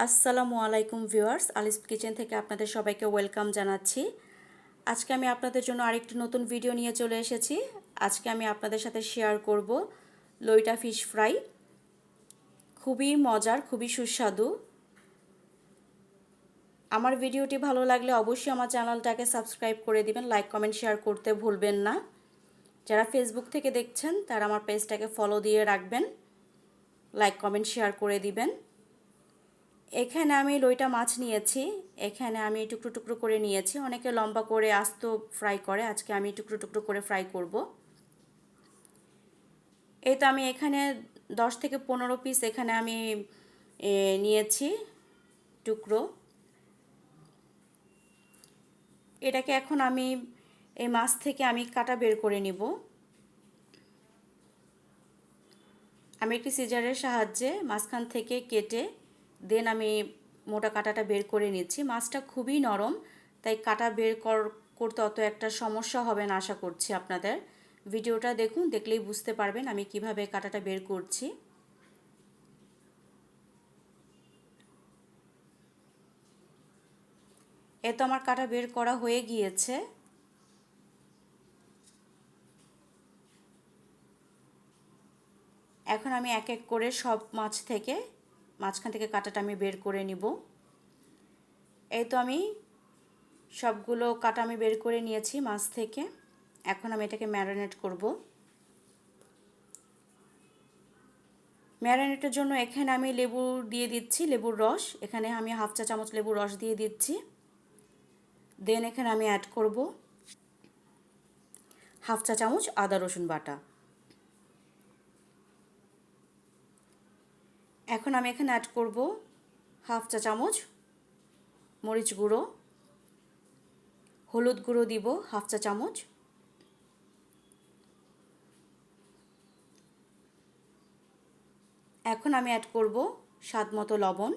আসসালামু আলাইকুম ভিউয়ার্স, আলিস কিচেন থেকে আপনাদের সবাইকে ওয়েলকাম জানাচ্ছি। আজকে আমি আপনাদের জন্য আরেকটি নতুন ভিডিও নিয়ে চলে এসেছি। আজকে আমি আপনাদের সাথে শেয়ার করব লইটা ফিশ ফ্রাই। খুবই মজার, খুবই সুস্বাদু। আমার ভিডিওটি ভালো লাগলে অবশ্যই আমার চ্যানেলটাকে সাবস্ক্রাইব করে দিবেন, লাইক কমেন্ট শেয়ার করতে ভুলবেন না। যারা ফেসবুক থেকে দেখছেন তারা আমার পেজটাকে ফলো দিয়ে রাখবেন, লাইক কমেন্ট শেয়ার করে দিবেন। এখানে আমি লইটা মাছ নিয়েছি। এখানে আমি টুকরো টুকরো করে নিয়েছি। অনেকে লম্বা করে আস্ত ফ্রাই করে, আজকে আমি টুকরো টুকরো করে ফ্রাই করব। এই তো আমি এখানে 10 থেকে 15 পিস এখানে আমি নিয়েছি টুকরো। এটাকে এখন আমি এই মাছ থেকে আমি কাটা বের করে নিব। আমি একটি সিজারের সাহায্যে মাঝখান থেকে কেটে দেন আমি মোটা কাটাটা বের করে নিচ্ছি। মাছটা খুবই নরম, তাই কাটা বের করতে অত একটা সমস্যা হবে না আশা করছি আপনাদের। ভিডিওটা দেখুন, দেখলেই বুঝতে পারবেন আমি কিভাবে কাটাটা বের করছি। এ তো আমার কাটা বের করা হয়ে গিয়েছে। এখন আমি এক এক করে সব মাঝখান থেকে কাটাটা আমি বের করে নিব। এই তো আমি সবগুলো কাটা আমি বের করে নিয়েছি মাছ থেকে। এখন আমি এটাকে ম্যারিনেট করব। ম্যারিনেটের জন্য এখানে আমি লেবু দিয়ে দিচ্ছি, লেবুর রস। এখানে আমি হাফ চা চামচ লেবুর রস দিয়ে দিচ্ছি। দেন এখানে আমি অ্যাড করব হাফ চা চামচ আদা রসুন বাটা। এখন আমি এখানে অ্যাড করব হাফ চা চামচ মরিচ গুঁড়ো, হলুদ গুঁড়ো দিব হাফ চা চামচ, এখন আমি অ্যাড করব স্বাদ মতো লবণ,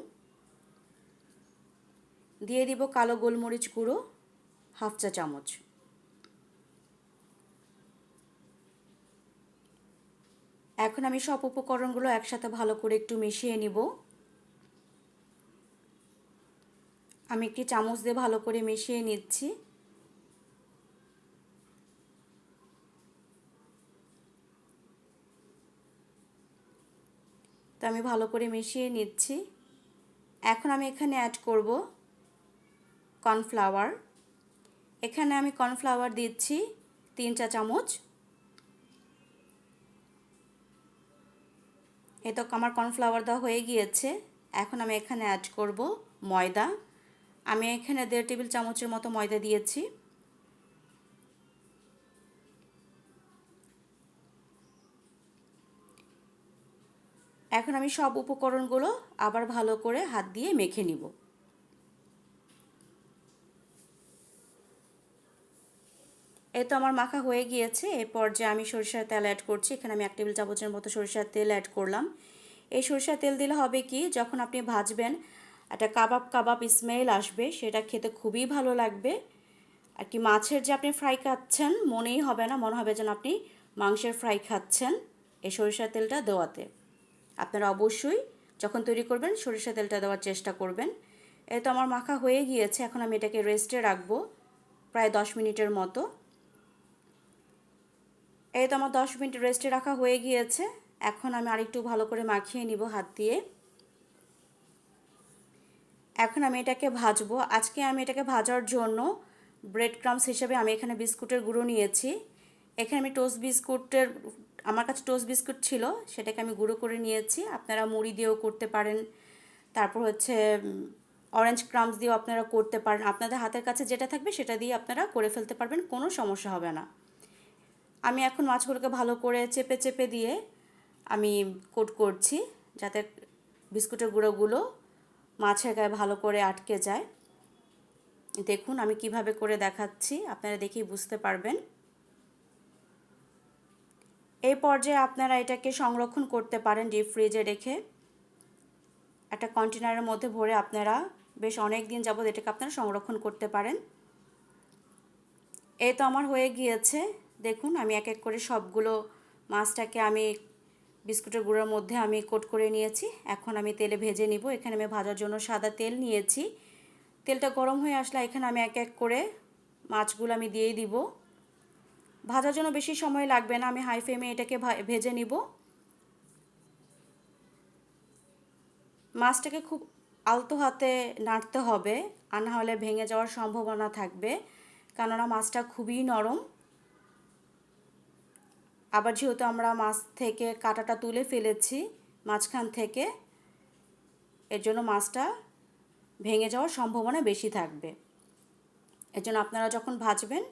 দিয়ে দিব কালো গোলমরিচ গুঁড়ো হাফ চা চামচ। এখন আমি সব উপকরণগুলো একসাথে ভালো করে একটু মিশিয়ে নিব। আমি একটি চামচ দিয়ে ভালো করে মিশিয়ে নিচ্ছি। তো আমি ভালো করে মিশিয়ে নিচ্ছি। এখন আমি এখানে অ্যাড করব কর্নফ্লাওয়ার। এখানে আমি কর্নফ্লাওয়ার দিচ্ছি 3 চা চামচ। এই তো আমার কর্নফ্লাওয়ার দেওয়া হয়ে গিয়েছে। এখন আমি এখানে অ্যাড করব ময়দা। আমি এখানে 1.5 টেবিল চামচের মতো ময়দা দিয়েছি। এখন আমি সব উপকরণগুলো আবার ভালো করে হাত দিয়ে মেখে নিব। এই তো আমার মাখা হয়ে গিয়েছে। এই পর্যায়ে আমি সরিষার তেল অ্যাড করছি। এখানে আমি 1 টেবিল চামচের মতো সরিষার তেল অ্যাড করলাম। এই সরিষার তেল দিলে হবে কি, যখন আপনি ভাজবেন একটা কাবাব কাবাব স্মেল আসবে, সেটা খেতে খুবই ভালো লাগবে। আর কি মাছের যে আপনি ফ্রাই খাচ্ছেন মনেই হবে না, মনে হবে যেন আপনি মাংসের ফ্রাই খাচ্ছেন এই সরিষার তেলটা দেওয়াতে। আপনারা অবশ্যই যখন তৈরি করবেন সরিষার তেলটা দেওয়ার চেষ্টা করবেন। এই তো আমার মাখা হয়ে গিয়েছে। এখন আমি এটাকে রেস্টে রাখবো প্রায় 10 মিনিটের মতো। এই তো আমার 10 মিনিট রেস্টে রাখা হয়ে গিয়েছে। এখন আমি আরেকটু ভালো করে মাখিয়ে নিব হাত দিয়ে। এখন আমি এটাকে ভাজবো। আজকে আমি এটাকে ভাজার জন্য ব্রেড ক্রামস হিসেবে আমি এখানে বিস্কুটের গুঁড়ো নিয়েছি। এখানে আমি আমার কাছে টোস্ট বিস্কুট ছিল, সেটাকে আমি গুঁড়ো করে নিয়েছি। আপনারা মুড়ি দিয়েও করতে পারেন, তারপর হচ্ছে অরেঞ্জ ক্রামস দিয়েও আপনারা করতে পারেন। আপনাদের হাতের কাছে যেটা থাকবে সেটা দিয়ে আপনারা করে ফেলতে পারবেন, কোনো সমস্যা হবে না। আমি এখন মাছগুলোকে ভালো করে চেপে চেপে দিয়ে আমি কোট করছি, যাতে বিস্কুটের গুঁড়োগুলো মাছের গায়ে ভালো করে আটকে যায়। দেখুন আমি কিভাবে করে দেখাচ্ছি, আপনারা দেখেই বুঝতে পারবেন। এই পর্যায়ে আপনারা এটাকে সংরক্ষণ করতে পারেন ডিপ ফ্রিজে রেখে। একটা কন্টেনারের মধ্যে ভরে আপনারা বেশ অনেক দিন যাবত এটাকে আপনারা সংরক্ষণ করতে পারেন। এই তো আমার হয়ে গিয়েছে। দেখুন আমি এক এক করে সবগুলো মাছটাকে আমি বিস্কুটের গুঁড়োর মধ্যে আমি কোট করে নিয়েছি। এখন আমি তেলে ভেজে নিব। এখানে আমি ভাজার জন্য সাদা তেল নিয়েছি। তেলটা গরম হয়ে আসলে এখানে আমি এক এক করে মাছগুলো আমি দিয়ে দিব। ভাজার জন্য বেশি সময় লাগবে না, আমি হাই ফ্লেমে এটাকে ভেজে নিব। মাছটাকে খুব আলতো হাতে নাড়তে হবে, আর না হলে ভেঙে যাওয়ার সম্ভাবনা থাকবে, কেননা মাছটা খুবই নরম। আবার যেহেতু আমরা মাছ থেকে কাঁটাটা তুলে ফেলেছি মাঝখান থেকে, এর জন্য মাছটা ভেঙে যাওয়ার সম্ভাবনা বেশি থাকবে। এর জন্য আপনারা যখন ভাজবেন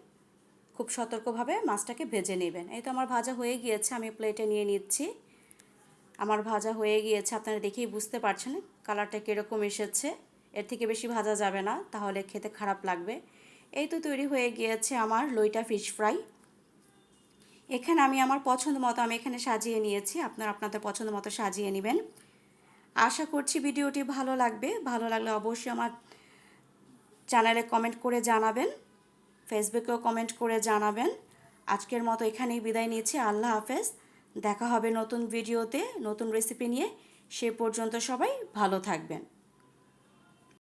খুব সতর্কভাবে মাছটাকে ভেজে নেবেন। এই তো আমার ভাজা হয়ে গিয়েছে, আমি প্লেটে নিয়ে নিচ্ছি। আমার ভাজা হয়ে গিয়েছে, আপনারা দেখেই বুঝতে পারছেন কালারটা কীরকম এসেছে। এর থেকে বেশি ভাজা যাবে না, তাহলে খেতে খারাপ লাগবে। এই তো তৈরি হয়ে গিয়েছে আমার লইটা ফিশ ফ্রাই। এখানে আমি আমার পছন্দ মতো আমি এখানে সাজিয়ে নিয়েছি, আপনারা আপনাদের পছন্দ মতো সাজিয়ে নেবেন। আশা করছি ভিডিওটি ভালো লাগবে। ভালো লাগলে অবশ্যই আমার চ্যানেলে কমেন্ট করে জানাবেন, ফেসবুকেও কমেন্ট করে জানাবেন। আজকের মতো এখানেই বিদায় নিচ্ছি। আল্লাহ হাফেজ। দেখা হবে নতুন ভিডিওতে নতুন রেসিপি নিয়ে। সে পর্যন্ত সবাই ভালো থাকবেন।